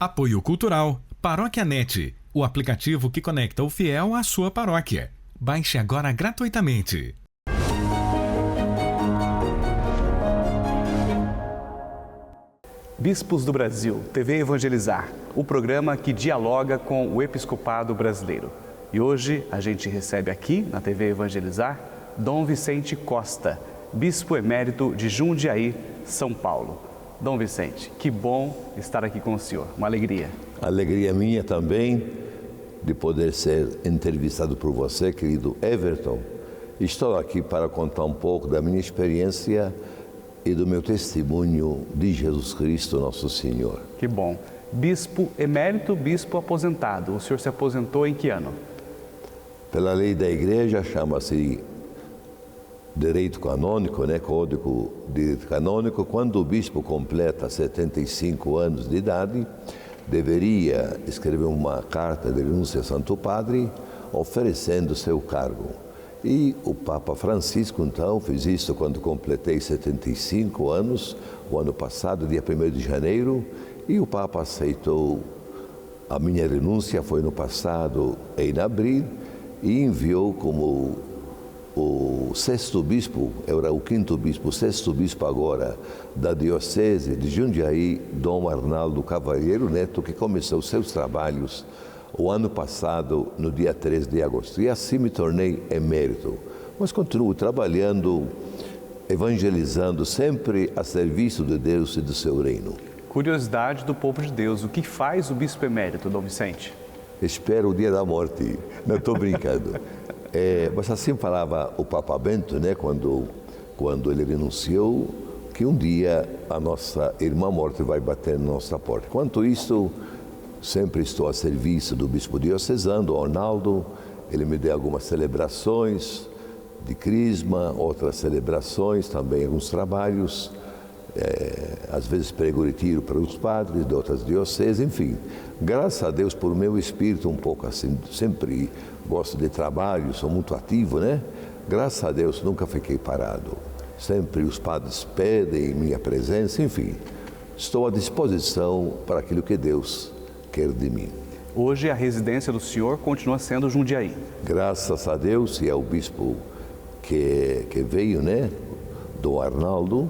Apoio Cultural Paróquia Net, o aplicativo que conecta o fiel à sua paróquia. Baixe agora gratuitamente. Bispos do Brasil, TV Evangelizar, o programa que dialoga com o episcopado brasileiro. E hoje a gente recebe aqui na TV Evangelizar Dom Vicente Costa, bispo emérito de Jundiaí, São Paulo. Dom Vicente, que bom estar aqui com o senhor, uma alegria. Alegria minha também de poder ser entrevistado por você, querido Everton. Estou aqui para contar um pouco da minha experiência e do meu testemunho de Jesus Cristo, nosso Senhor. Que bom. Bispo emérito, bispo aposentado. O senhor se aposentou em que ano? Pela lei da igreja, chama-se direito canônico, Código de Direito Canônico. Quando o bispo completa 75 anos de idade, deveria escrever uma carta de renúncia a Santo Padre, oferecendo seu cargo. E o Papa Francisco, então, fez isso quando completei 75 anos, o ano passado, dia 1º de janeiro, e o Papa aceitou a minha renúncia, foi no passado, em abril, e enviou como o sexto bispo, era o quinto bispo, o sexto bispo agora, da Diocese de Jundiaí, Dom Arnaldo Cavalheiro Neto, que começou seus trabalhos o ano passado, no dia 3 de agosto. E assim me tornei emérito. Mas continuo trabalhando, evangelizando, sempre a serviço de Deus e do seu reino. Curiosidade do povo de Deus, o que faz o bispo emérito, Dom Vicente? Espero o dia da morte. Não estou brincando. Mas assim falava o Papa Bento, quando ele renunciou, que um dia a nossa irmã morte vai bater na nossa porta. Quanto isso, sempre estou a serviço do bispo diocesano, do Arnaldo. Ele me deu algumas celebrações de crisma, outras celebrações, também alguns trabalhos. Às vezes prego retiro para os padres de outras dioceses, enfim. Graças a Deus, por meu espírito um pouco assim, sempre gosto de trabalho, sou muito ativo, Graças a Deus, nunca fiquei parado. Sempre os padres pedem minha presença, enfim. Estou à disposição para aquilo que Deus quer de mim. Hoje a residência do senhor continua sendo Jundiaí. Graças a Deus, e ao bispo que veio, do Arnaldo,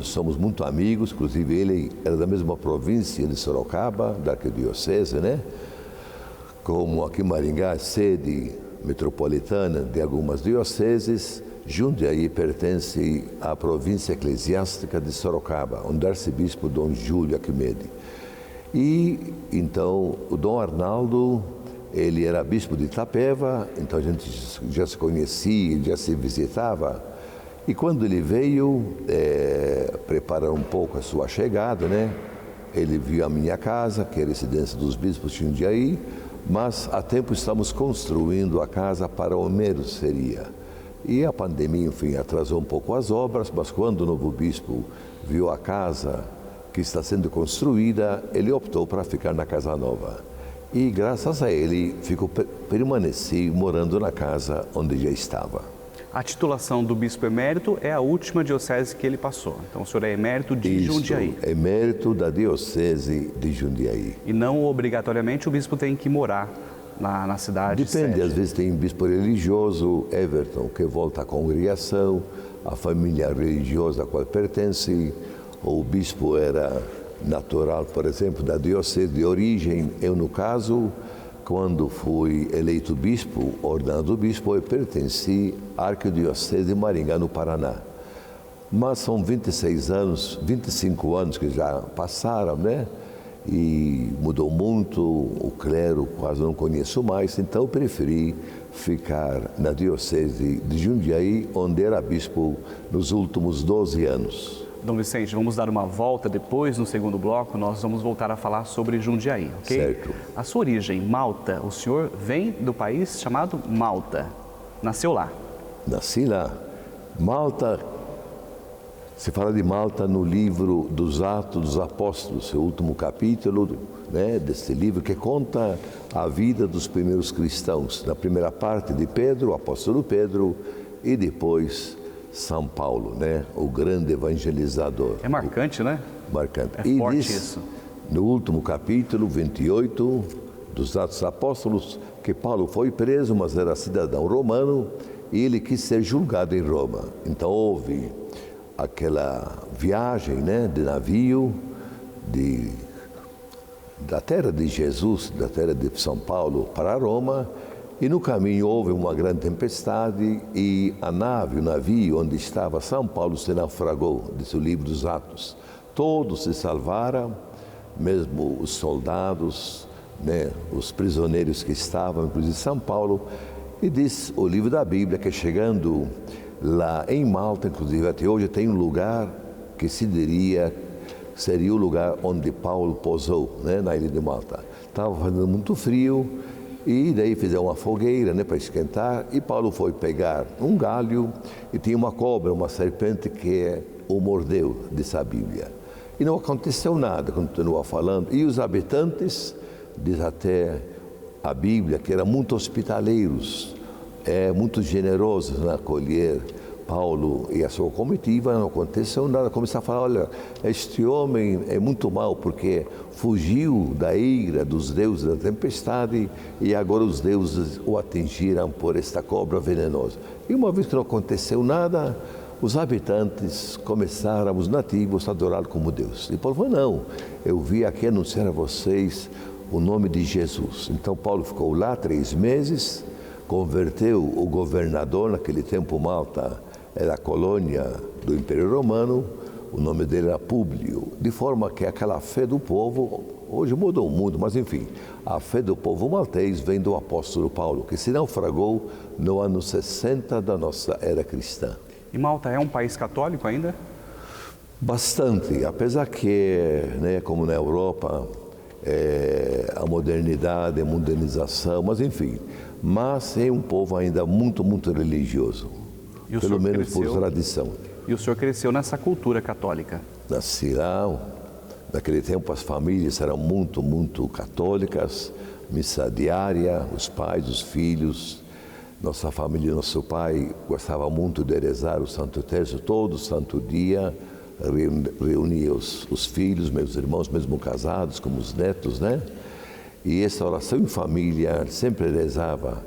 somos muito amigos, inclusive ele era da mesma província de Sorocaba, da arquidiocese, Como aqui em Maringá, sede metropolitana de algumas dioceses, Jundiaí pertence à província eclesiástica de Sorocaba, onde o arcebispo Dom Júlio Arquimedes. E então o Dom Arnaldo, ele era bispo de Itapeva, então a gente já se conhecia, já se visitava. E quando ele veio preparar um pouco a sua chegada, ele viu a minha casa, que é a residência dos bispos de Jundiaí, mas há tempo estamos construindo a casa para o Homero seria. E a pandemia, enfim, atrasou um pouco as obras, mas quando o novo bispo viu a casa que está sendo construída, ele optou para ficar na casa nova. E graças a ele, permaneci morando na casa onde já estava. A titulação do bispo emérito é a última diocese que ele passou. Então o senhor é emérito de Jundiaí. Emérito da Diocese de Jundiaí. E não obrigatoriamente o bispo tem que morar na cidade. Depende, às vezes tem um bispo religioso, Everton, que volta à congregação, a família religiosa a qual pertence, ou o bispo era natural, por exemplo, da diocese de origem. Eu, no caso, quando fui eleito bispo, ordenado bispo, eu pertenci à Arquidiocese de Maringá, no Paraná. Mas são 25 anos que já passaram, E mudou muito, o clero quase não conheço mais, então eu preferi ficar na Diocese de Jundiaí, onde era bispo nos últimos 12 anos. Dom Vicente, vamos dar uma volta depois, no segundo bloco, nós vamos voltar a falar sobre Jundiaí, ok? Certo. A sua origem, Malta, o senhor vem do país chamado Malta, nasceu lá. Nasci lá. Malta, se fala de Malta no livro dos Atos dos Apóstolos, seu último capítulo, desse livro que conta a vida dos primeiros cristãos. Na primeira parte de Pedro, o apóstolo Pedro, e depois São Paulo, o grande evangelizador. É marcante, Marcante. É forte isso. no último capítulo 28 dos Atos dos Apóstolos, que Paulo foi preso, mas era cidadão romano, e ele quis ser julgado em Roma. Então houve aquela viagem, né, de navio da terra de Jesus, da terra de São Paulo para Roma, e no caminho houve uma grande tempestade e o navio onde estava São Paulo se naufragou, diz o livro dos Atos. Todos se salvaram, mesmo os soldados, né, os prisioneiros que estavam, inclusive São Paulo. E diz o livro da Bíblia que chegando lá em Malta, inclusive até hoje, tem um lugar que seria o lugar onde Paulo pousou, né, na ilha de Malta. Estava fazendo muito frio e daí fizeram uma fogueira, né, para esquentar, e Paulo foi pegar um galho e tinha uma cobra, uma serpente que o mordeu, diz a Bíblia. E não aconteceu nada, continua falando. E os habitantes, diz até a Bíblia, que eram muito hospitaleiros, muito generosos na acolher Paulo e a sua comitiva, não aconteceu nada. Começaram a falar, olha, este homem é muito mau porque fugiu da ira dos deuses da tempestade e agora os deuses o atingiram por esta cobra venenosa. E uma vez que não aconteceu nada, os habitantes começaram, os nativos, a adorá-lo como Deus. E Paulo falou, não, eu vim aqui anunciar a vocês o nome de Jesus. Então Paulo ficou lá 3 meses, converteu o governador, naquele tempo Malta era a colônia do Império Romano, o nome dele era Públio, de forma que aquela fé do povo, hoje mudou o mundo, mas enfim, a fé do povo maltês vem do apóstolo Paulo, que se naufragou no ano 60 da nossa era cristã. E Malta é um país católico ainda? Bastante, apesar que, né, como na Europa, a modernidade, a modernização, mas enfim, mas é um povo ainda muito, muito religioso, pelo menos por tradição. E o senhor cresceu nessa cultura católica? Nasci lá, naquele tempo as famílias eram muito, muito católicas, missa diária, os pais, os filhos. Nossa família, nosso pai gostava muito de rezar o Santo Terço todo santo dia, reunia os filhos, meus irmãos, mesmo casados, como os netos, né? E essa oração em família sempre rezava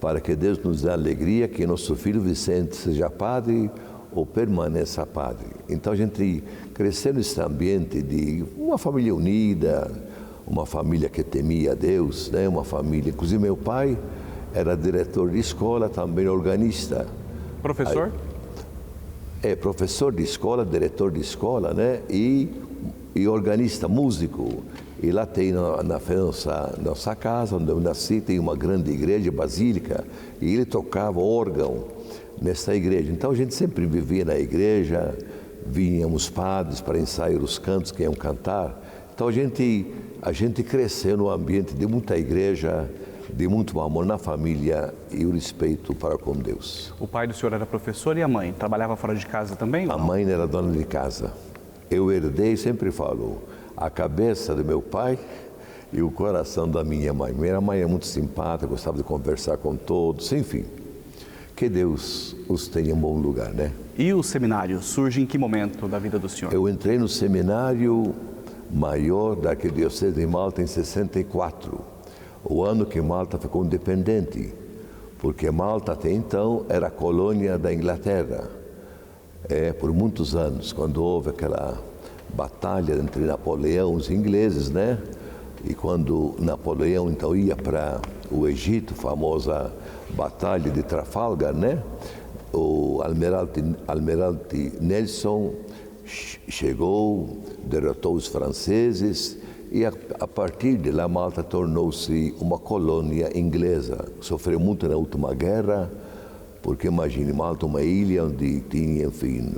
para que Deus nos dê alegria que nosso filho Vicente seja padre ou permaneça padre. Então a gente cresceu nesse ambiente de uma família unida, uma família que temia Deus, né? Uma família, inclusive meu pai era diretor de escola, também organista. Professor? Professor de escola, diretor de escola, né? E organista, músico. E lá tem na nossa casa, onde eu nasci, tem uma grande igreja, basílica, e ele tocava órgão nessa igreja. Então a gente sempre vivia na igreja, vinhamos padres para ensaiar os cantos que iam cantar. Então a gente cresceu no ambiente de muita igreja, de muito amor na família e o respeito para com Deus. O pai do senhor era professor e a mãe? Trabalhava fora de casa também? A mãe era dona de casa. Eu herdei, sempre falo, a cabeça do meu pai e o coração da minha mãe. Minha mãe é muito simpática, gostava de conversar com todos, enfim. Que Deus os tenha em bom lugar, né? E o seminário surge em que momento da vida do senhor? Eu entrei no seminário maior da Arquidiocese de Malta em 64. O ano que Malta ficou independente, porque Malta até então era colônia da Inglaterra. Por muitos anos, quando houve aquela batalha entre Napoleão e os ingleses, né? E quando Napoleão então ia para o Egito, famosa batalha de Trafalgar, né? O almirante Nelson chegou, derrotou os franceses. E a partir de lá, Malta tornou-se uma colônia inglesa. Sofreu muito na última guerra, porque imagine, Malta uma ilha onde tinha, enfim,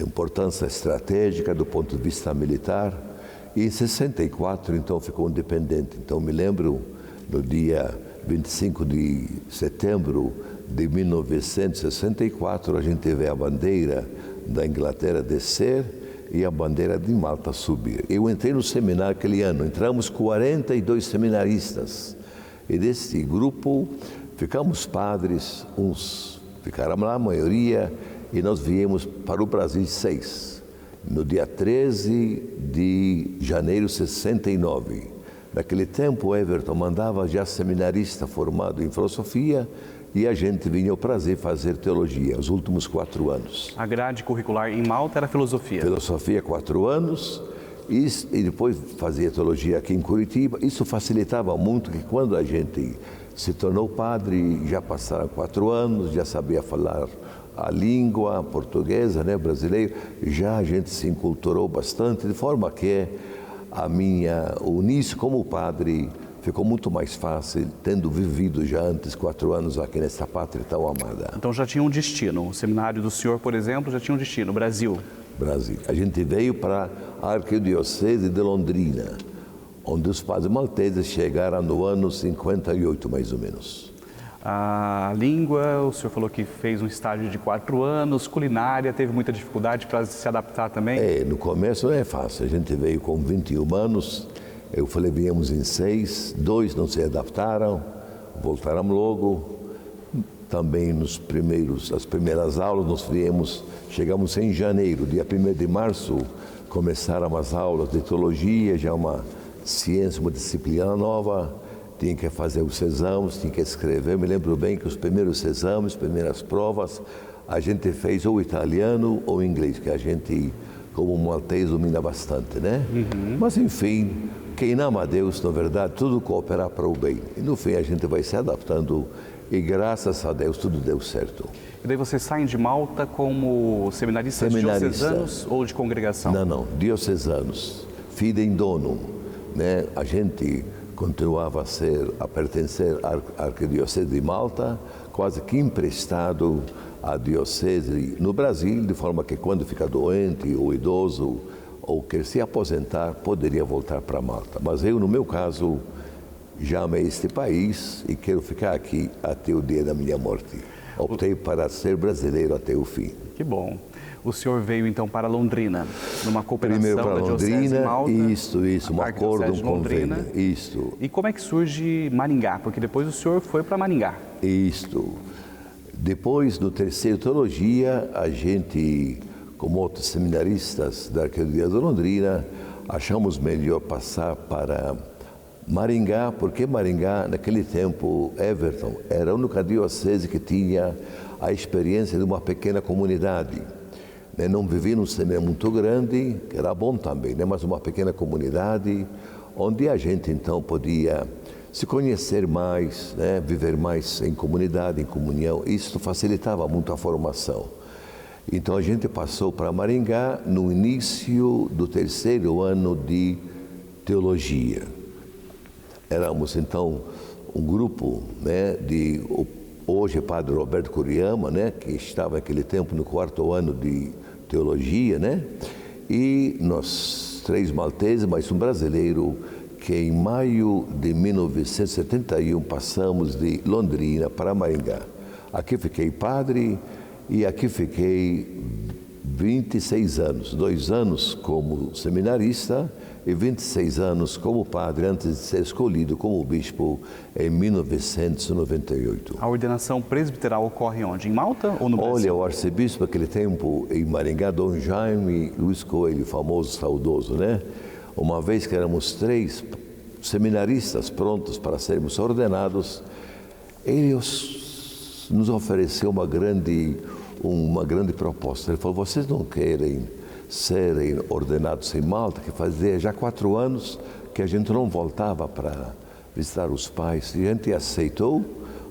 importância estratégica do ponto de vista militar. E em 64, então, ficou independente. Então, me lembro, no dia 25 de setembro de 1964, a gente vê a bandeira da Inglaterra descer e a bandeira de Malta subir. Eu entrei no seminário aquele ano, entramos 42 seminaristas. E desse grupo ficamos padres, uns ficaram lá, a maioria, e nós viemos para o Brasil 6. no dia 13 de janeiro de 69. Naquele tempo, Everton mandava já seminarista formado em filosofia e a gente vinha ao prazer fazer teologia, os últimos 4 anos. A grade curricular em Malta era filosofia? Filosofia 4 anos e depois fazia teologia aqui em Curitiba. Isso facilitava muito que quando a gente se tornou padre, já passaram 4 anos, já sabia falar a língua portuguesa, né, brasileira, já a gente se enculturou bastante, de forma que o início como padre ficou muito mais fácil, tendo vivido já antes 4 anos aqui nessa pátria tão amada. Então já tinha um destino. O seminário do senhor, por exemplo, já tinha um destino, Brasil. Brasil. A gente veio para a Arquidiocese de Londrina, onde os padres malteses chegaram no ano 58, mais ou menos. A língua, o senhor falou que fez um estágio de 4 anos, culinária, teve muita dificuldade para se adaptar também? No começo não é fácil, a gente veio com 21 anos, eu falei, viemos em 6, 2 não se adaptaram, voltaram logo. Também as primeiras aulas chegamos em janeiro, dia 1º de março, começaram as aulas de teologia, já uma ciência, uma disciplina nova, tinha que fazer os exames, tinha que escrever. Eu me lembro bem que os primeiros exames, primeiras provas, a gente fez ou italiano ou inglês, que a gente, como maltês, domina bastante, né? Mas, enfim, quem ama a Deus, na verdade, tudo coopera para o bem. E, no fim, a gente vai se adaptando e, graças a Deus, tudo deu certo. E daí vocês saem de Malta como seminaristas diocesanos ou de congregação? Não, diocesanos, fidem donum, né? A gente continuava a pertencer à Arquidiocese de Malta, quase que emprestado à diocese no Brasil, de forma que quando fica doente ou idoso ou quer se aposentar, poderia voltar para Malta. Mas eu, no meu caso, já amei este país e quero ficar aqui até o dia da minha morte. Optei para ser brasileiro até o fim. Que bom. O senhor veio então para Londrina, numa cooperação primeiro para da Diocese Londrina, de Malta. Isso, um acordo, um convênio. Isso. E como é que surge Maringá? Porque depois o senhor foi para Maringá. Isto. Depois, no terceiro teologia, a gente, como outros seminaristas da Arquidiocese de Londrina, achamos melhor passar para Maringá, porque Maringá, naquele tempo, Everton, era a única diocese que tinha a experiência de uma pequena comunidade. Não vivia num seminário muito grande, que era bom também, mas uma pequena comunidade, onde a gente então podia se conhecer mais, viver mais em comunidade, em comunhão. Isso facilitava muito a formação. Então a gente passou para Maringá no início do terceiro ano de teologia. Éramos então um grupo de hoje padre Roberto Kuriyama, que estava naquele tempo no 4º ano de teologia, e nós 3 malteses, mais um brasileiro, que em maio de 1971 passamos de Londrina para Maringá. Aqui fiquei padre e aqui fiquei 26 anos, 2 anos como seminarista e 26 anos como padre, antes de ser escolhido como bispo em 1998. A ordenação presbiteral ocorre onde? Em Malta ou no Brasil? Olha, o arcebispo naquele tempo em Maringá, Dom Jaime Luiz Coelho, famoso, saudoso, Uma vez que éramos 3 seminaristas prontos para sermos ordenados, ele nos ofereceu uma grande proposta. Ele falou, vocês não querem serem ordenados em Malta, que fazia já 4 anos que a gente não voltava para visitar os pais. E a gente aceitou,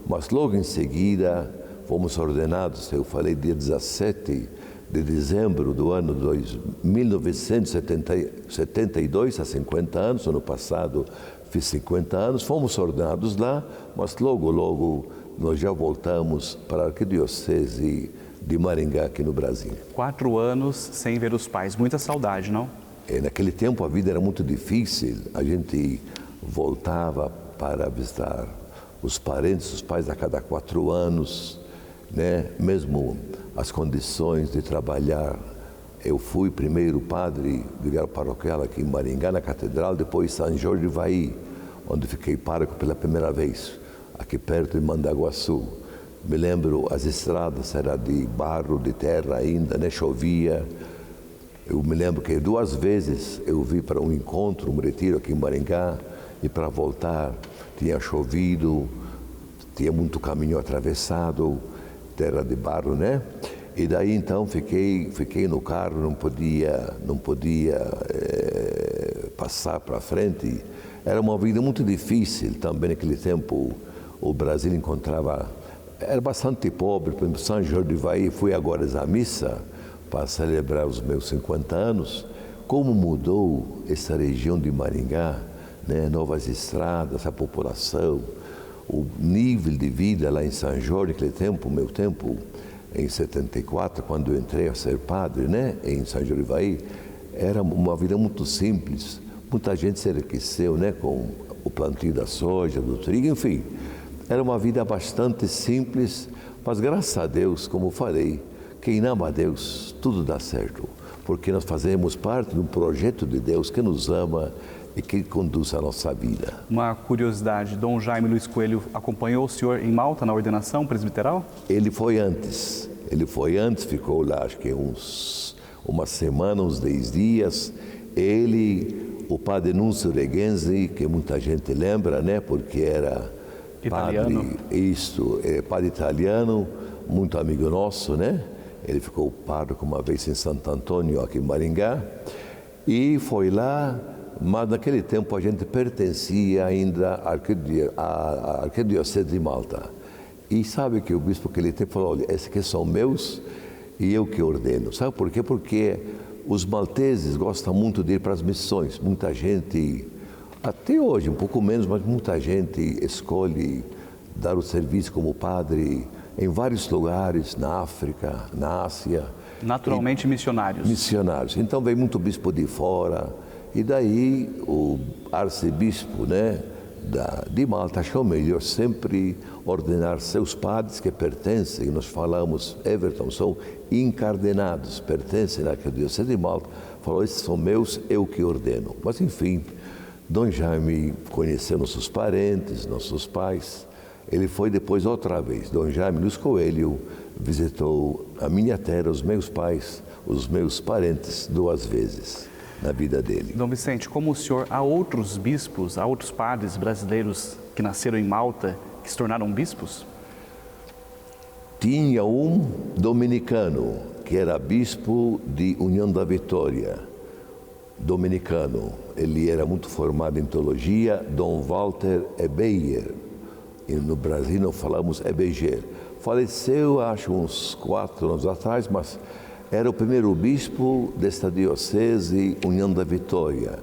mas logo em seguida fomos ordenados, eu falei, dia 17 de dezembro do ano 1972, há 50 anos, ano passado fiz 50 anos, fomos ordenados lá, mas logo nós já voltamos para a Arquidiocese de Maringá, aqui no Brasil. 4 anos sem ver os pais, muita saudade, não? Naquele tempo a vida era muito difícil, a gente voltava para visitar os parentes, os pais a cada 4 anos, mesmo as condições de trabalhar. Eu fui primeiro padre vigário paroquial aqui em Maringá, na Catedral, depois São Jorge de Vaí, onde fiquei pároco pela primeira vez, aqui perto de Mandaguaçu. Me lembro, as estradas eram de barro, de terra ainda, chovia. Eu me lembro que 2 vezes eu vi para um encontro, um retiro aqui em Maringá, e para voltar tinha chovido, tinha muito caminho atravessado, terra de barro, né? E daí então fiquei no carro, não podia passar para frente. Era uma vida muito difícil também naquele tempo. O Brasil era bastante pobre. Por exemplo, São Jorge do Ivaí, fui agora à missa para celebrar os meus 50 anos. Como mudou essa região de Maringá, né? Novas estradas, a população, o nível de vida lá em São Jorge, naquele tempo, meu tempo, em 74, quando eu entrei a ser padre, né, em São Jorge do Ivaí, era uma vida muito simples. Muita gente se enriqueceu, né, com o plantio da soja, do trigo, enfim. Era uma vida bastante simples, mas graças a Deus, como falei, quem ama a Deus, tudo dá certo. Porque nós fazemos parte de um projeto de Deus que nos ama e que conduz a nossa vida. Uma curiosidade, Dom Jaime Luiz Coelho acompanhou o senhor em Malta na ordenação presbiteral? Ele foi antes, ficou lá acho que uma semana, uns 10 dias. Ele, o padre Núncio Regenzi, que muita gente lembra, né, porque era italiano. Padre italiano, muito amigo nosso, né? Ele ficou pároco uma vez em Santo Antônio, aqui em Maringá, e foi lá. Mas naquele tempo a gente pertencia ainda à Arquidiocese de Malta. E sabe que o bispo aquele tempo falou, olha, esses aqui são meus e eu que ordeno. Sabe por quê? Porque os malteses gostam muito de ir para as missões. Muita gente, até hoje, um pouco menos, mas muita gente escolhe dar o serviço como padre em vários lugares, na África, na Ásia. Naturalmente missionários. Missionários. Então vem muito bispo de fora. E daí o arcebispo, né, de Malta achou melhor sempre ordenar seus padres que pertencem, nós falamos, Everton, são encardenados, pertencem à Arquidiocese de Malta. Falou, esses são meus, eu que ordeno. Mas enfim, Dom Jaime conheceu nossos parentes, nossos pais. Ele foi depois outra vez. Dom Jaime Luiz Coelho visitou a minha terra, os meus pais, os meus parentes 2 vezes na vida dele. Dom Vicente, como o senhor, há outros bispos, há outros padres brasileiros que nasceram em Malta, que se tornaram bispos? Tinha um dominicano, que era bispo de União da Vitória, dominicano. Ele era muito formado em teologia, Dom Walter Ebeyer. E no Brasil não falamos Ebeyer. Faleceu, acho, uns 4 anos atrás, mas era o primeiro bispo desta diocese, União da Vitória.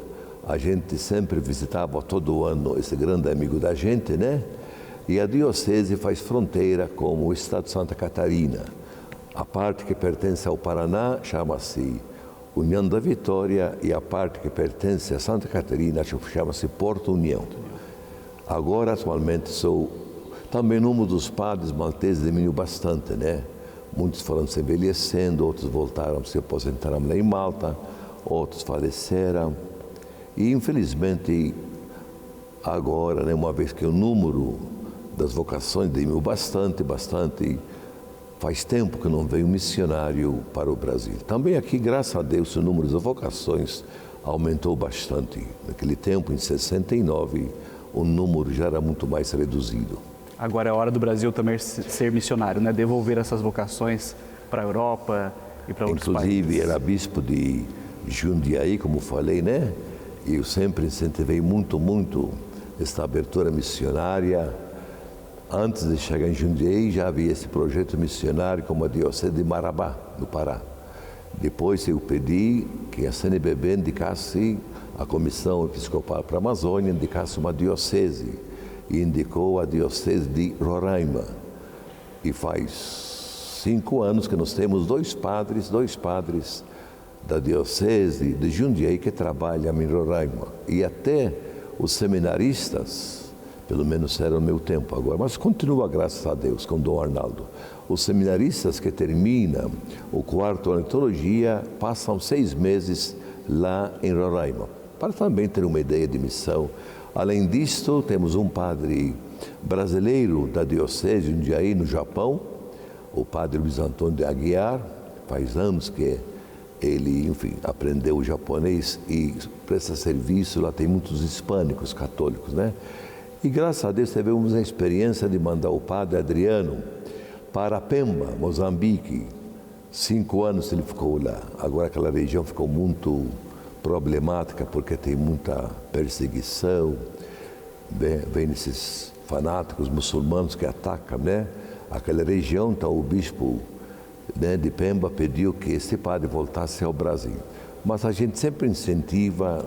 A gente sempre visitava todo ano esse grande amigo da gente, né? E a diocese faz fronteira com o estado de Santa Catarina. A parte que pertence ao Paraná chama-se União da Vitória e a parte que pertence a Santa Catarina chama-se Porto União. Agora, atualmente, sou também um dos padres malteses, diminuiu bastante, né? Muitos foram se envelhecendo, outros voltaram, se aposentaram lá em Malta, outros faleceram. E, infelizmente, agora, né, uma vez que o número das vocações diminuiu bastante, faz tempo que não veio um missionário para o Brasil. Também aqui, graças a Deus, o número das vocações aumentou bastante. Naquele tempo, em 69, o número já era muito mais reduzido. Agora é hora do Brasil também ser missionário, né? Devolver essas vocações para a Europa e para outros países. Inclusive, era bispo de Jundiaí, como falei, né? E eu sempre incentivei muito esta abertura missionária. Antes de chegar em Jundiaí, já havia esse projeto missionário como a Diocese de Marabá, no Pará. Depois eu pedi que a CNBB indicasse a Comissão Episcopal para a Amazônia, indicasse uma diocese. E indicou a Diocese de Roraima. E faz 5 anos que nós temos dois padres da Diocese de Jundiaí que trabalham em Roraima. E até os seminaristas, pelo menos era o meu tempo agora, mas continua, graças a Deus, com Dom Arnaldo. Os seminaristas que terminam o 4º ano de teologia passam 6 meses lá em Roraima, para também ter uma ideia de missão. Além disto, temos um padre brasileiro da Diocese de Jundiaí, no Japão, o padre Luiz Antônio de Aguiar. Faz anos que ele, enfim, aprendeu o japonês e presta serviço, lá tem muitos hispânicos católicos, né? E graças a Deus tivemos a experiência de mandar o padre Adriano para Pemba, Moçambique. 5 anos ele ficou lá. Agora aquela região ficou muito problemática porque tem muita perseguição, vem esses fanáticos muçulmanos que atacam, né? Aquela região. Então o bispo, né, de Pemba pediu que esse padre voltasse ao Brasil. Mas a gente sempre incentivava,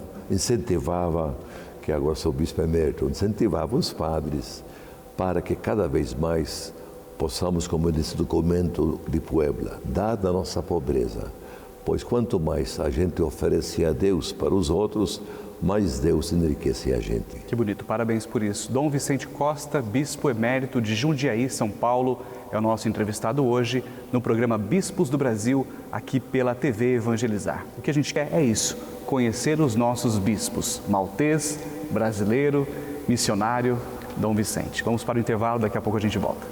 que agora sou bispo emérito, incentivava os padres para que cada vez mais possamos, como disse o documento de Puebla, dada a nossa pobreza, pois quanto mais a gente oferecia a Deus para os outros, mais Deus enriquecia a gente. Que bonito, parabéns por isso. Dom Vicente Costa, bispo emérito de Jundiaí, São Paulo, é o nosso entrevistado hoje no programa Bispos do Brasil, aqui pela TV Evangelizar. O que a gente quer é isso, conhecer os nossos bispos, maltês, brasileiro, missionário, Dom Vicente. Vamos para o intervalo, daqui a pouco a gente volta.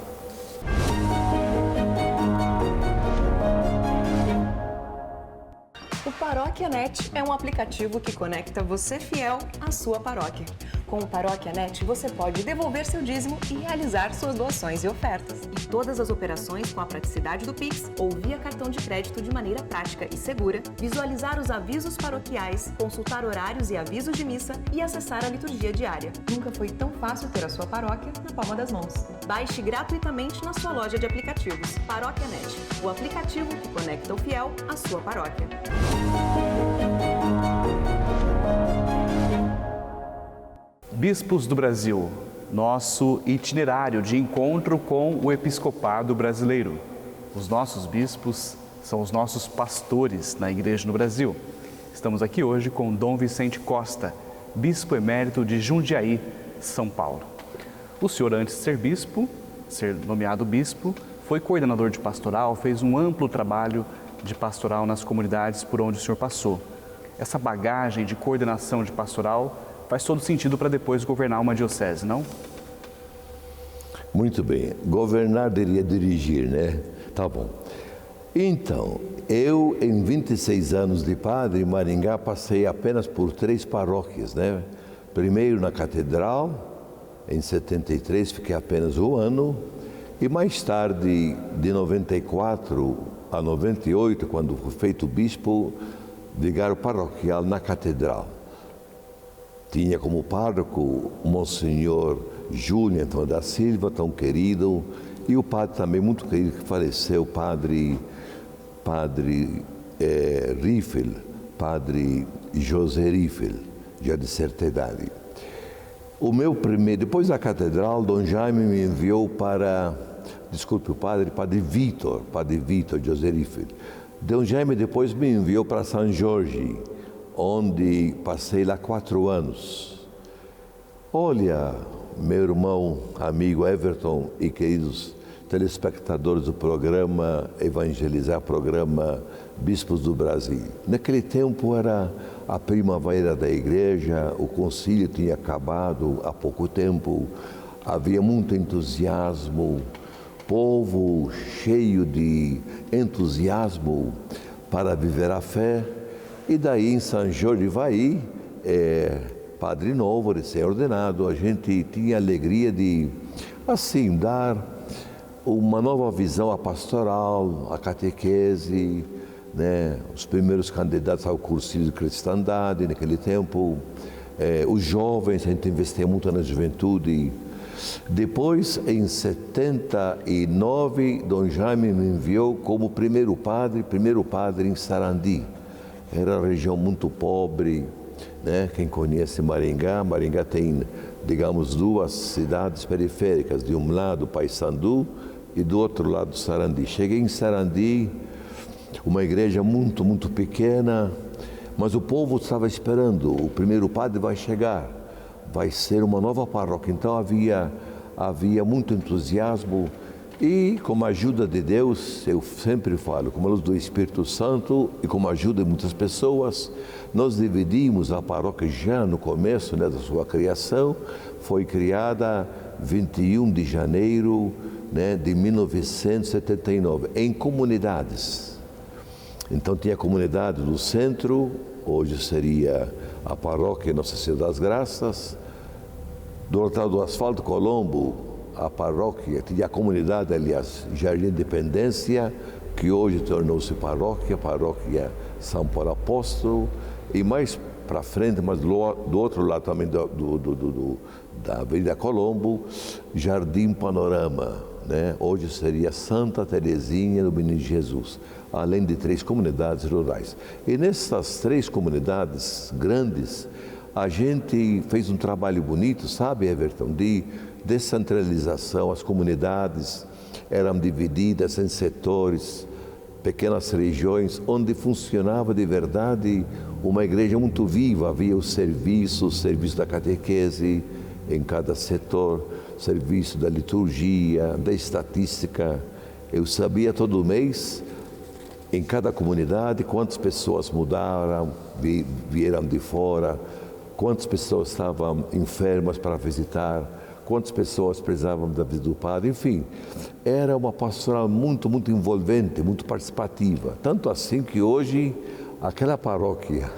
O ParóquiaNet é um aplicativo que conecta você fiel à sua paróquia. Com o ParóquiaNet, você pode devolver seu dízimo e realizar suas doações e ofertas. E todas as operações com a praticidade do Pix ou via cartão de crédito de maneira prática e segura, visualizar os avisos paroquiais, consultar horários e avisos de missa e acessar a liturgia diária. Nunca foi tão fácil ter a sua paróquia na palma das mãos. Baixe gratuitamente na sua loja de aplicativos. ParóquiaNet, o aplicativo que conecta o fiel à sua paróquia. Bispos do Brasil, nosso itinerário de encontro com o episcopado brasileiro. Os nossos bispos são os nossos pastores na igreja no Brasil. Estamos aqui hoje com Dom Vicente Costa, bispo emérito de Jundiaí, São Paulo. O senhor, antes de ser bispo, ser nomeado bispo, foi coordenador de pastoral, fez um amplo trabalho de pastoral nas comunidades por onde o senhor passou. Essa bagagem de coordenação de pastoral faz todo sentido para depois governar uma diocese, não? Muito bem. Governar diria dirigir, né? Tá bom. Então, eu, em 26 anos de padre, em Maringá, passei apenas por 3 paróquias, né? Primeiro na Catedral, em 73, fiquei apenas 1 ano. E mais tarde, de 94 a 98, quando fui feito bispo, vigário paroquial na Catedral. Tinha como pároco o Monsenhor Júlio Antônio da Silva, tão querido, e o padre também muito querido que faleceu, o padre Riffel, padre José Riffel, já de certa idade. O meu primeiro, depois da Catedral, Dom Jaime me enviou para, desculpe o padre Vítor José Riffel. Dom Jaime depois me enviou para São Jorge, onde passei lá 4 anos. Olha, meu irmão, amigo Everton e queridos telespectadores do programa Evangelizar, programa Bispos do Brasil. Naquele tempo era a primavera da igreja, o concílio tinha acabado há pouco tempo, havia muito entusiasmo, povo cheio de entusiasmo para viver a fé. E daí em São Jorge Vai, padre novo, recém-ordenado, a gente tinha a alegria de, assim, dar uma nova visão à pastoral, à catequese, né? Os primeiros candidatos ao cursinho de cristandade naquele tempo, os jovens, a gente investia muito na juventude. Depois, em 79, Dom Jaime me enviou como primeiro padre em Sarandi. Era uma região muito pobre, né? Quem conhece Maringá tem, digamos, 2 cidades periféricas, de um lado Paissandu e do outro lado Sarandi. Cheguei em Sarandi, uma igreja muito, muito pequena, mas o povo estava esperando, o primeiro padre vai chegar, vai ser uma nova paróquia. Então havia muito entusiasmo. E com a ajuda de Deus, eu sempre falo, com a luz do Espírito Santo e com a ajuda de muitas pessoas, nós dividimos a paróquia já no começo, né, da sua criação. Foi criada 21 de janeiro, né, de 1979, em comunidades. Então tinha a comunidade do centro, hoje seria a paróquia Nossa Senhora das Graças. Do outro lado do asfalto, Colombo, a paróquia, tinha a comunidade, aliás, Jardim Independência, que hoje tornou-se paróquia São Paulo Apóstolo, e mais para frente, mas do outro lado também da Avenida Colombo, Jardim Panorama, né? Hoje seria Santa Terezinha do Menino Jesus, além de 3 comunidades rurais. E nessas 3 comunidades grandes, a gente fez um trabalho bonito, sabe, Everton, de descentralização. As comunidades eram divididas em setores, pequenas regiões, onde funcionava de verdade uma igreja muito viva. Havia o serviço da catequese em cada setor, serviço da liturgia, da estatística. Eu sabia todo mês, em cada comunidade, quantas pessoas mudaram, vieram de fora, quantas pessoas estavam enfermas para visitar, quantas pessoas precisavam da visita do padre. Enfim, era uma pastoral muito, muito envolvente, muito participativa. Tanto assim que hoje, aquela paróquia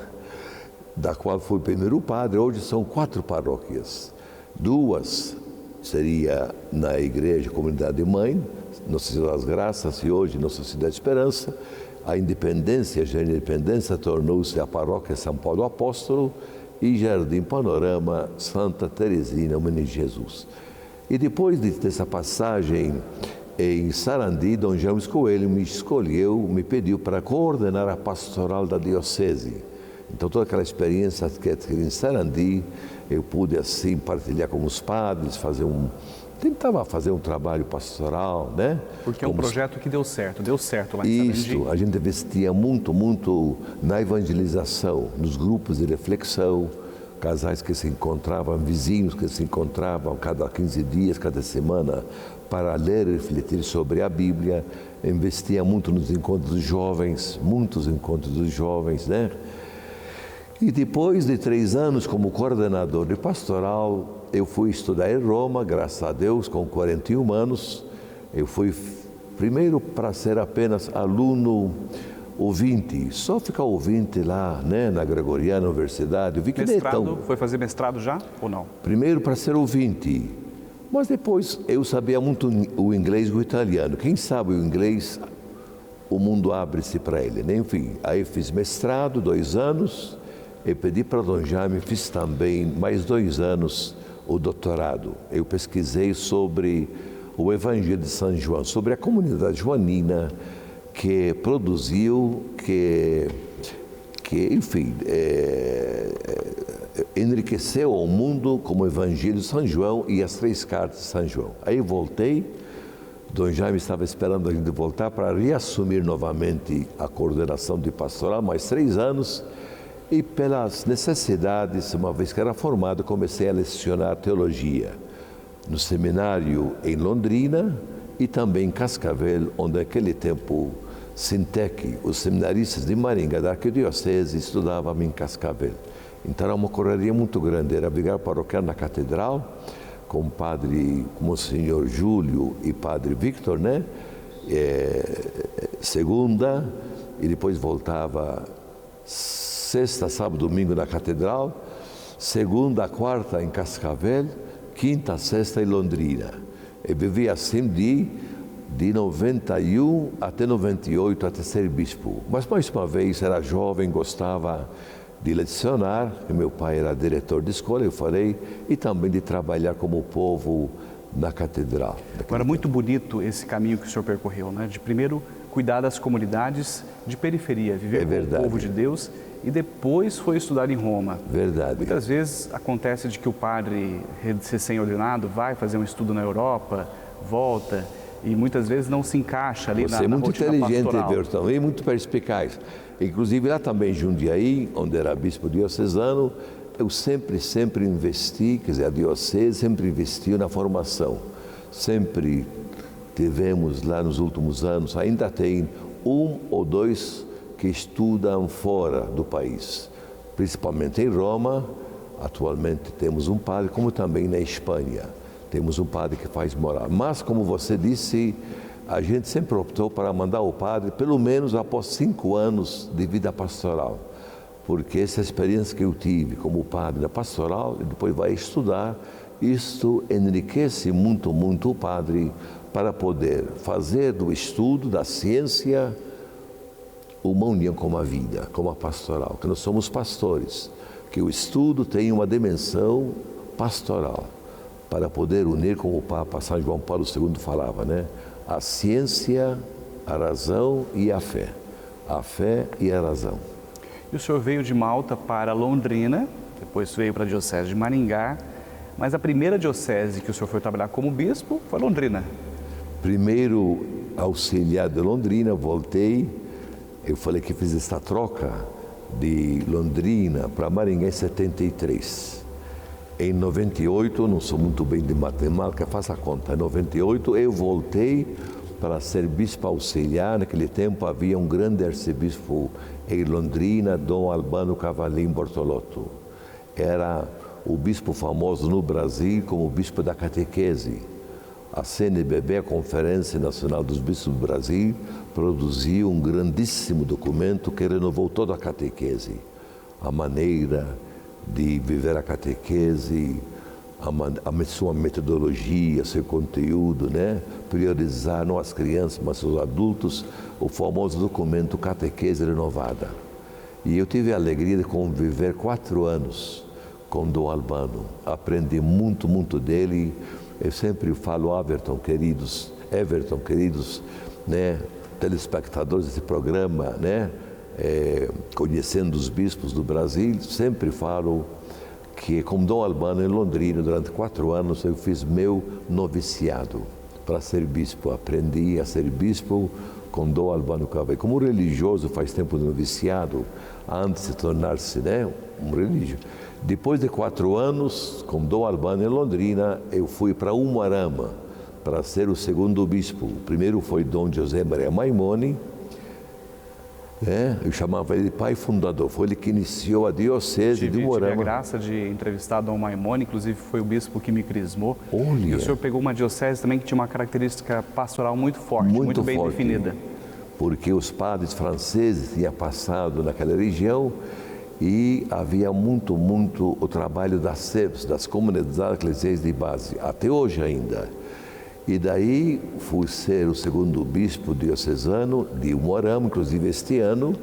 da qual fui primeiro padre, hoje são 4 paróquias. 2 seria na igreja, comunidade mãe, Nossa Senhora das Graças, e hoje Nossa Senhora da Esperança. A Independência, a Independência tornou-se a paróquia São Paulo Apóstolo, e Jardim Panorama, Santa Terezinha, o Menino Jesus. E depois dessa passagem em Sarandi, Dom James Coelho me escolheu, me pediu para coordenar a pastoral da diocese. Então toda aquela experiência que em Sarandi, eu pude assim partilhar com os padres, tentava fazer um trabalho pastoral, né? Porque é um projeto que deu certo lá em Sarandi. Isso, a gente investia muito, muito na evangelização, nos grupos de reflexão, casais que se encontravam, vizinhos que se encontravam cada 15 dias, cada semana, para ler e refletir sobre a Bíblia. Investia muito nos encontros dos jovens, muitos encontros dos jovens, né? E depois de 3 anos como coordenador de pastoral, eu fui estudar em Roma, graças a Deus, com 41 anos. Eu fui primeiro para ser apenas aluno ouvinte, só ficar ouvinte lá, né, na Gregoriana Universidade. Eu vi que mestrado, foi fazer mestrado já ou não? Primeiro para ser ouvinte, mas depois eu sabia muito o inglês e o italiano. Quem sabe o inglês, o mundo abre-se para ele, né? Enfim, aí fiz mestrado, 2 anos, e pedi para Dom Jaime, fiz também mais 2 anos o doutorado. Eu pesquisei sobre o Evangelho de São João, sobre a comunidade joanina que produziu, que enfim, enriqueceu o mundo como o Evangelho de São João e as 3 cartas de São João. Aí voltei, Dom Jaime estava esperando a gente voltar para reassumir novamente a coordenação de pastoral, mais 3 anos, e pelas necessidades, uma vez que era formado, comecei a lecionar teologia no seminário em Londrina e também em Cascavel, onde naquele tempo Sintec, os seminaristas de Maringá, da Arquidiocese, estudavam em Cascavel. Então era uma correria muito grande, era vigário paroquial na catedral, com o padre Monsenhor Júlio e padre Victor, né? Segunda, e depois voltava sexta, sábado, domingo na catedral, segunda, quarta em Cascavel, quinta, sexta em Londrina. Eu vivi assim de 91 até 98, até ser bispo. Mas mais uma vez, era jovem, gostava de lecionar, meu pai era diretor de escola, eu falei, e também de trabalhar como povo na catedral. Agora, muito bonito esse caminho que o senhor percorreu, né? De primeiro cuidar das comunidades de periferia, viver com o povo de Deus, e depois foi estudar em Roma. Verdade. Muitas vezes acontece de que o padre recém-ordenado vai fazer um estudo na Europa, volta, e muitas vezes não se encaixa ali na rotina pastoral. Você é muito inteligente, Everton, e muito perspicaz. Inclusive lá também em Jundiaí, onde era bispo diocesano, eu sempre investi, quer dizer, a diocese sempre investiu na formação. Sempre tivemos lá nos últimos anos, ainda tem 1 ou 2 que estudam fora do país, principalmente em Roma. Atualmente temos um padre, como também na Espanha. Temos um padre que faz moral. Mas, como você disse, a gente sempre optou para mandar o padre, pelo menos após 5 anos de vida pastoral. Porque essa experiência que eu tive como padre na pastoral, e depois vai estudar, isto enriquece muito, muito o padre para poder fazer do estudo, da ciência, uma união com a vida, com a pastoral, que nós somos pastores, que o estudo tem uma dimensão pastoral, para poder unir, como o Papa São João Paulo II falava, né? A ciência, a razão e a fé. A fé e a razão. E o senhor veio de Malta para Londrina, depois veio para a Diocese de Maringá, mas a primeira diocese que o senhor foi trabalhar como bispo foi Londrina. Primeiro auxiliar de Londrina, voltei, eu falei que fiz essa troca de Londrina para Maringá em 73. Em 98, não sou muito bem de matemática, faça a conta, em 98 eu voltei para ser bispo auxiliar. Naquele tempo havia um grande arcebispo em Londrina, Dom Albano Cavalim Bortolotto. Era o bispo famoso no Brasil como bispo da catequese. A CNBB, a Conferência Nacional dos Bispos do Brasil, produziu um grandíssimo documento que renovou toda a catequese. A maneira de viver a catequese, a sua metodologia, seu conteúdo, né? Priorizar não as crianças, mas os adultos, o famoso documento Catequese Renovada. E eu tive a alegria de conviver 4 anos com Dom Albano. Aprendi muito, muito dele. Eu sempre falo, Everton, queridos, né? Telespectadores desse programa, né? Conhecendo os bispos do Brasil, sempre falo que, como Dom Albano em Londrina, durante 4 anos, eu fiz meu noviciado para ser bispo. Aprendi a ser bispo com Dom Albano Cavalim. Como religioso faz tempo de noviciado, antes de tornar-se, né, um religioso. Depois de 4 anos, com Dom Albano em Londrina, eu fui para Umuarama para ser o segundo bispo. O primeiro foi Dom José Maria Maimone. Eu chamava ele de pai fundador, foi ele que iniciou a diocese de Umuarama. Tive a graça de entrevistar Dom Maimone, inclusive foi o bispo que me crismou. Olha. E o senhor pegou uma diocese também que tinha uma característica pastoral muito forte, muito bem forte, definida. Porque os padres franceses tinham passado naquela região e havia muito o trabalho das SEBs, das comunidades eclesiais de base, até hoje ainda. E daí fui ser o segundo bispo diocesano de Umuarama, inclusive este ano,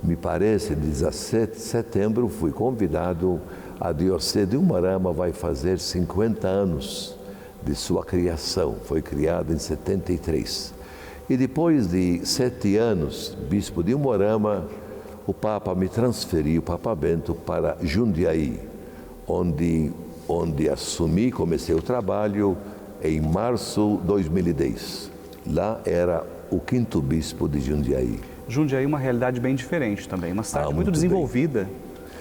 me parece, 17 de setembro, fui convidado. A diocese de Umuarama vai fazer 50 anos de sua criação, foi criada em 73. E depois de 7 anos, bispo de Umuarama, o Papa me transferiu, o Papa Bento, para Jundiaí, onde assumi, comecei o trabalho em março de 2010. Lá era o 5º bispo de Jundiaí. Jundiaí é uma realidade bem diferente também, uma cidade muito desenvolvida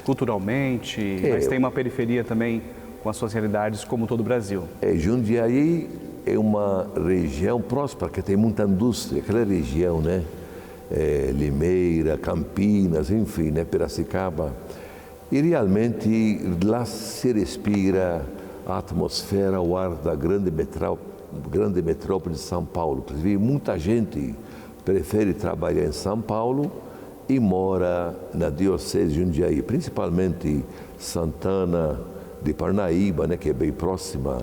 culturalmente, mas tem uma periferia também com as suas realidades como todo o Brasil. Jundiaí é uma região próspera, que tem muita indústria, aquela região, né? Limeira, Campinas, enfim, né? Piracicaba. E realmente lá se respira a atmosfera, o ar da grande metrópole de São Paulo. Inclusive, muita gente prefere trabalhar em São Paulo e mora na diocese de Jundiaí, principalmente Santana de Parnaíba, né, que é bem próxima,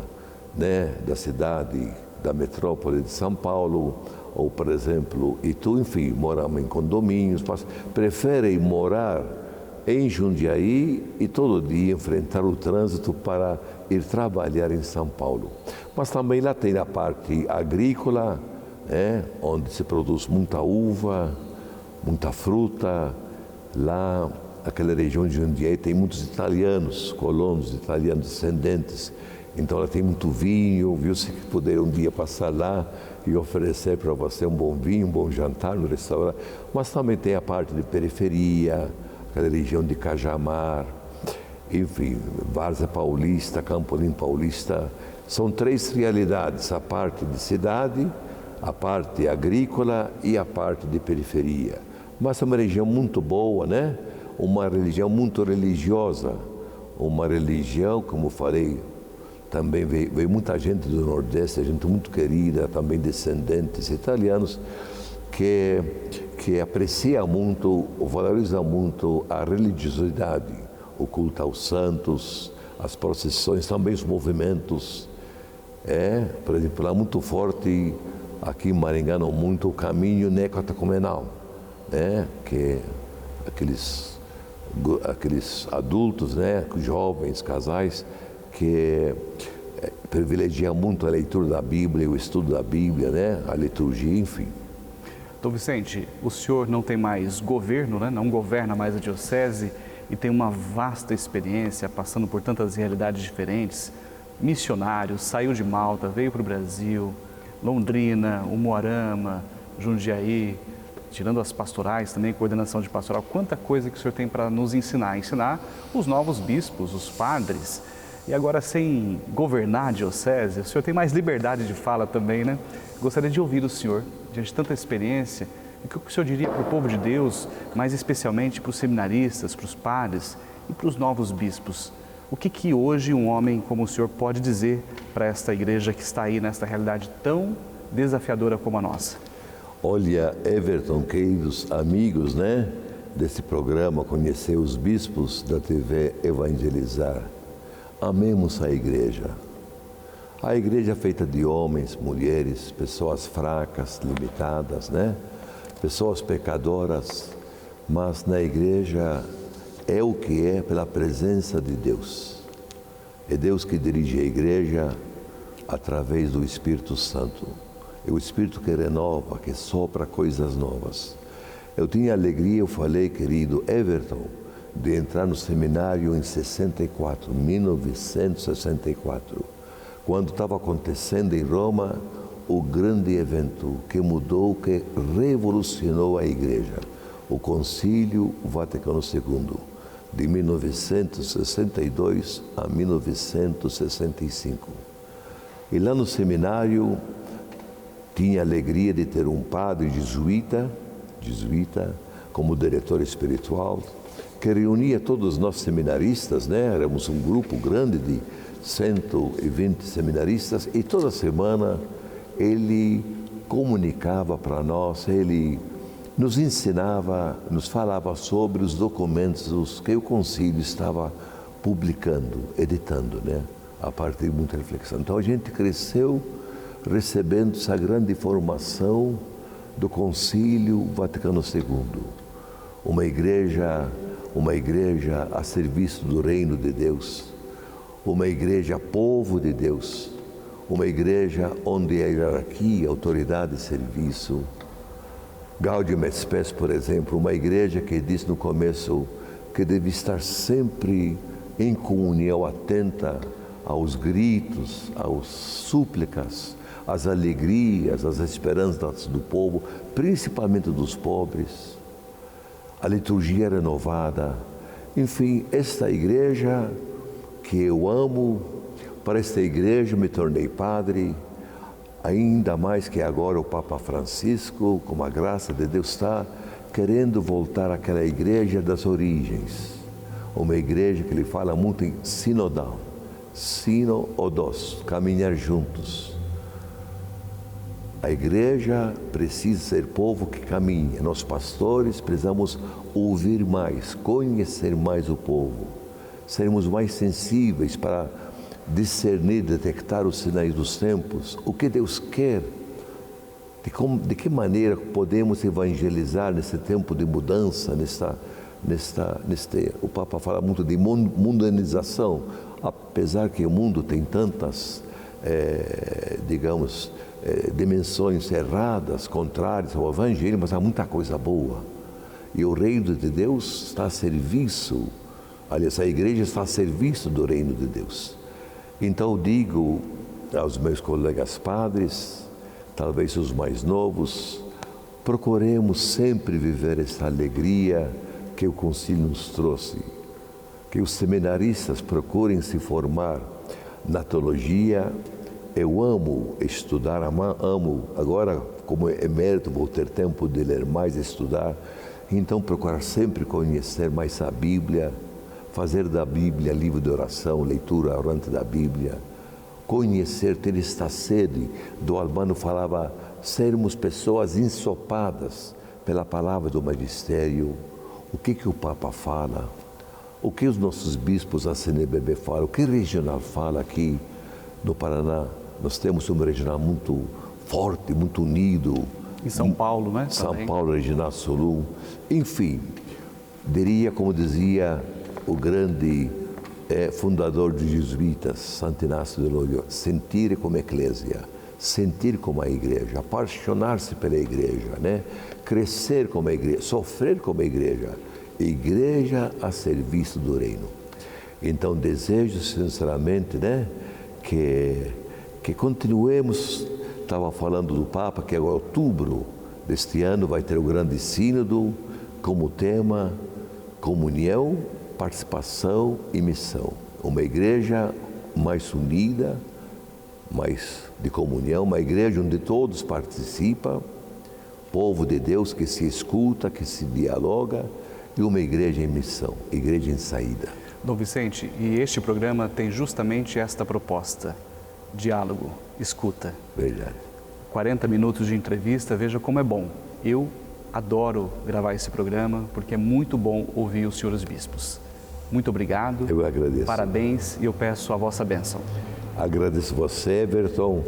né, da cidade, da metrópole de São Paulo, ou, por exemplo, Itu, enfim, moramos em condomínios, mas preferem morar em Jundiaí e todo dia enfrentar o trânsito para ir trabalhar em São Paulo. Mas também lá tem a parte agrícola, onde se produz muita uva, muita fruta. Lá, aquela região de Jundiaí, tem muitos italianos, colonos italianos descendentes. Então ela tem muito vinho, viu? Se puder um dia passar lá e oferecer para você um bom vinho, um bom jantar no restaurante. Mas também tem a parte de periferia, aquela região de Cajamar, enfim, Várzea Paulista, Campolim Paulista. São 3 realidades, a parte de cidade, a parte agrícola e a parte de periferia. Mas é uma região muito boa, né? Uma religião muito religiosa, uma religião, como falei também veio muita gente do Nordeste, gente muito querida, também descendentes italianos, que aprecia muito, valoriza muito a religiosidade, o culto aos santos, as procissões, também os movimentos. Por exemplo, lá muito forte, aqui em Maringá, muito o caminho neocatecumenal, que aqueles adultos, jovens, casais, que privilegiam muito a leitura da Bíblia, o estudo da Bíblia, a liturgia, enfim. Dom Vicente, o senhor não tem mais governo, não governa mais a diocese e tem uma vasta experiência passando por tantas realidades diferentes. Missionário, saiu de Malta, veio para o Brasil, Londrina, Umuarama, Jundiaí, tirando as pastorais também, coordenação de pastoral. Quanta coisa que o senhor tem para nos ensinar os novos bispos, os padres. E agora, sem governar a diocese, o senhor tem mais liberdade de fala também, Gostaria de ouvir o senhor, diante de tanta experiência, o que o senhor diria para o povo de Deus, mais especialmente para os seminaristas, para os padres e para os novos bispos? O que hoje um homem como o senhor pode dizer para esta igreja que está aí nesta realidade tão desafiadora como a nossa? Olha, Everton, queridos amigos, desse programa, conhecer os bispos da TV Evangelizar, amemos a igreja. A igreja é feita de homens, mulheres, pessoas fracas, limitadas, pessoas pecadoras, mas na igreja é o que é pela presença de Deus. É Deus que dirige a igreja através do Espírito Santo. É o Espírito que renova, que sopra coisas novas. Eu tinha alegria, eu falei, querido Everton, de entrar no seminário em 1964, quando estava acontecendo em Roma o grande evento que mudou, que revolucionou a igreja, o Concílio Vaticano II, de 1962 a 1965. E lá no seminário tinha a alegria de ter um padre jesuíta como diretor espiritual, que reunia todos nós seminaristas, éramos um grupo grande de 120 seminaristas, e toda semana ele comunicava para nós, ele nos ensinava, nos falava sobre os documentos que o concílio estava publicando, editando, a partir de muita reflexão. Então a gente cresceu recebendo essa grande formação do Concílio Vaticano II, uma igreja a serviço do reino de Deus, uma igreja povo de Deus, uma igreja onde a hierarquia, autoridade e serviço. Gaudium et Spes, por exemplo, uma igreja que diz no começo que deve estar sempre em comunhão, atenta aos gritos, às súplicas, às alegrias, às esperanças do povo, principalmente dos pobres. A liturgia renovada. Enfim, esta igreja que eu amo, para esta igreja me tornei padre, ainda mais que agora o Papa Francisco, com a graça de Deus, está querendo voltar àquela igreja das origens, uma igreja que ele fala muito em sinodal, sino-odos, caminhar juntos. A igreja precisa ser povo que caminha, nós pastores precisamos ouvir mais, conhecer mais o povo, sermos mais sensíveis para discernir, detectar os sinais dos tempos, o que Deus quer, de que maneira podemos evangelizar nesse tempo de mudança, o Papa fala muito de mundanização, apesar que o mundo tem tantas, dimensões erradas, contrárias ao Evangelho, mas há muita coisa boa. E o reino de Deus está a serviço, aliás, a igreja está a serviço do reino de Deus. Então digo aos meus colegas padres, talvez os mais novos, procuremos sempre viver essa alegria que o concílio nos trouxe. Que os seminaristas procurem se formar na teologia. Eu amo estudar, agora como emérito vou ter tempo de ler mais, estudar. Então procurar sempre conhecer mais a Bíblia, fazer da Bíblia livro de oração, leitura orante da Bíblia, conhecer, ter esta sede. Dom Albano falava, sermos pessoas ensopadas pela palavra do magistério. O que o Papa fala? O que os nossos bispos, a CNBB fala? O que o regional fala aqui no Paraná? Nós temos um regional muito forte, muito unido. Em São Paulo, né? São Também. Paulo, Regional Sul. Enfim, diria, como dizia o grande fundador dos jesuítas, Santo Inácio de Loyola, sentir como eclésia, sentir como a igreja, apaixonar-se pela igreja, né? Crescer como a igreja, sofrer como a igreja a serviço do reino. Então, desejo sinceramente, né, que continuemos. Estava falando do Papa que agora, em outubro deste ano, vai ter o grande sínodo como tema comunhão, participação e missão. Uma igreja mais unida, mais de comunhão, uma igreja onde todos participam, povo de Deus que se escuta, que se dialoga, e uma igreja em missão, igreja em saída. Dom Vicente, e este programa tem justamente esta proposta: diálogo, escuta. Verdade. 40 minutos de entrevista, veja como é bom. Eu adoro gravar esse programa porque é muito bom ouvir os senhores bispos. Muito obrigado. Eu agradeço. Parabéns e eu peço a vossa bênção. Agradeço você, Everton,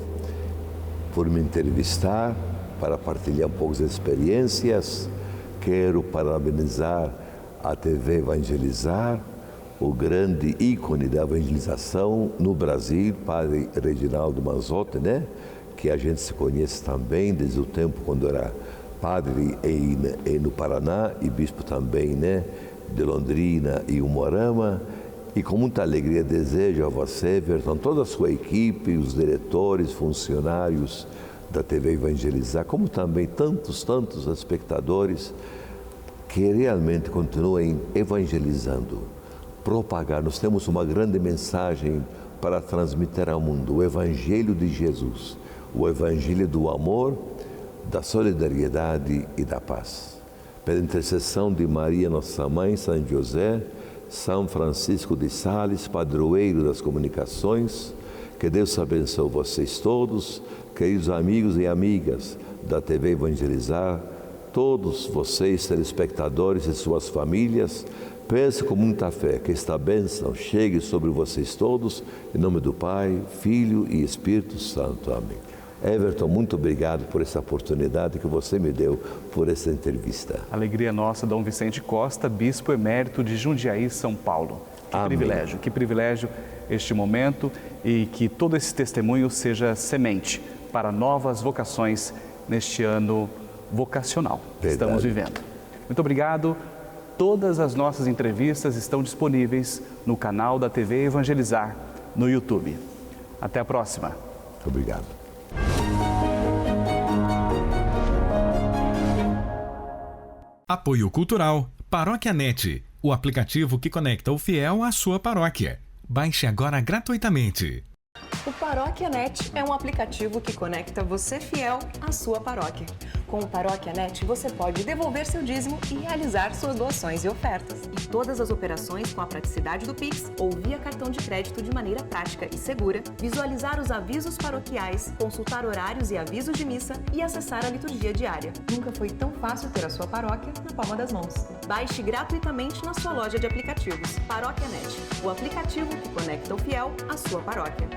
por me entrevistar, para partilhar um pouco das experiências. Quero parabenizar a TV Evangelizar, o grande ícone da evangelização no Brasil, Padre Reginaldo Manzotti, né? Que a gente se conhece também desde o tempo quando era padre no Paraná e bispo também, né? De Londrina e Umuarama. E com muita alegria desejo a você, Everton, toda a sua equipe, os diretores, funcionários da TV Evangelizar, como também tantos espectadores, que realmente continuem evangelizando, propagar. Nós temos uma grande mensagem para transmitir ao mundo, o Evangelho de Jesus, o Evangelho do amor, da solidariedade e da paz. Pela intercessão de Maria, nossa Mãe, São José, São Francisco de Sales, padroeiro das comunicações, que Deus abençoe vocês todos, queridos amigos e amigas da TV Evangelizar, todos vocês, telespectadores e suas famílias. Peço com muita fé que esta bênção chegue sobre vocês todos, em nome do Pai, Filho e Espírito Santo. Amém. Everton, muito obrigado por essa oportunidade que você me deu, por essa entrevista. Alegria nossa, Dom Vicente Costa, bispo emérito de Jundiaí, São Paulo. Que privilégio este momento, e que todo esse testemunho seja semente para novas vocações neste ano vocacional que estamos vivendo. Muito obrigado. Todas as nossas entrevistas estão disponíveis no canal da TV Evangelizar no YouTube. Até a próxima. Obrigado. Apoio Cultural Paróquia Net, o aplicativo que conecta o fiel à sua paróquia. Baixe agora gratuitamente. O Paróquia Net é um aplicativo que conecta você fiel à sua paróquia. Com o Paróquia Net, você pode devolver seu dízimo e realizar suas doações e ofertas. E todas as operações com a praticidade do Pix ou via cartão de crédito de maneira prática e segura, visualizar os avisos paroquiais, consultar horários e avisos de missa e acessar a liturgia diária. Nunca foi tão fácil ter a sua paróquia na palma das mãos. Baixe gratuitamente na sua loja de aplicativos. Paróquia Net, o aplicativo que conecta o fiel à sua paróquia.